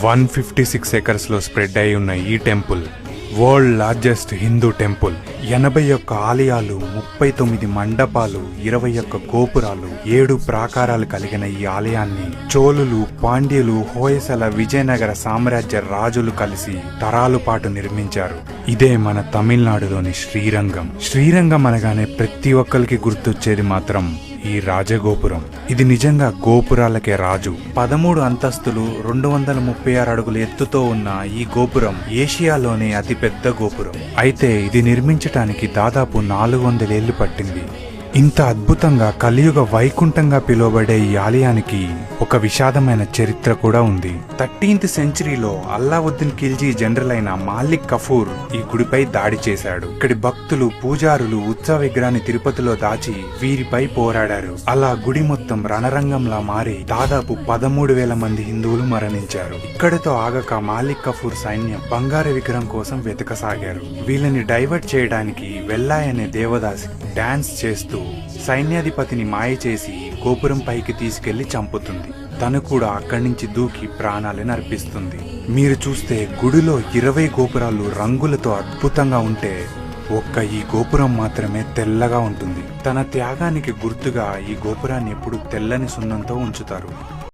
156 acres లో spread అయి ఉన్న ఈ temple world largest Hindu temple. 81 ఆలయాలు, 39 మండపాలు, 21 గోపురాలు, 7 ప్రాకారాలు కలిగిన ఈ ఆలయాన్ని చోళులు, పాండ్యులు, హోయసల, విజయనగర సామ్రాజ్య రాజులు కలిసి తరాలు పాటు నిర్మించారు. ఇదే మన తమిళనాడులోని శ్రీరంగం. శ్రీరంగం అనగానే ప్రతి ఒక్కరికి గుర్తొచ్చేది మాత్రం ఈ రాజగోపురం. ఇది నిజంగా గోపురాలకే రాజు. 13 అంతస్తులు, 236 అడుగుల ఎత్తుతో ఉన్న ఈ గోపురం ఏషియాలోనే అతిపెద్ద గోపురం. అయితే ఇది నిర్మించటానికి దాదాపు 400 ఏళ్లు పట్టింది. ఇంత అద్భుతంగా కలియుగ వైకుంఠంగా పిలువబడే ఈ ఆలయానికి ఒక విషాదమైన చరిత్ర కూడా ఉంది. 13th సెంచరీలో అల్లావుద్దీన్ ఖిల్జీ జనరల్ అయిన మాలిక్ కఫూర్ ఈ గుడిపై దాడి చేశాడు. ఇక్కడి భక్తులు, పూజారులు ఉత్సవ విగ్రహాన్ని తిరుపతిలో దాచి వీరిపై పోరాడారు. అలా గుడి మొత్తం రణరంగంలా మారి దాదాపు 13,000 మంది హిందువులు మరణించారు. ఇక్కడితో ఆగక మాలిక్ కఫూర్ సైన్యం బంగారు విగ్రహం కోసం వెతకసాగారు. వీళ్ళని డైవర్ట్ చేయడానికి వెల్లాయ్ అనే దేవదాసి డాన్స్ చేస్తూ సైన్యాధిపతిని మాయ చేసి గోపురం పైకి తీసుకెళ్లి చంపుతుంది. తను కూడా అక్కడి నుంచి దూకి ప్రాణాలను అర్పిస్తుంది. మీరు చూస్తే గుడిలో 20 గోపురాలు రంగులతో అద్భుతంగా ఉంటే ఒక్క ఈ గోపురం మాత్రమే తెల్లగా ఉంటుంది. తన త్యాగానికి గుర్తుగా ఈ గోపురాన్ని ఎప్పుడు తెల్లని సున్నంతో ఉంచుతారు.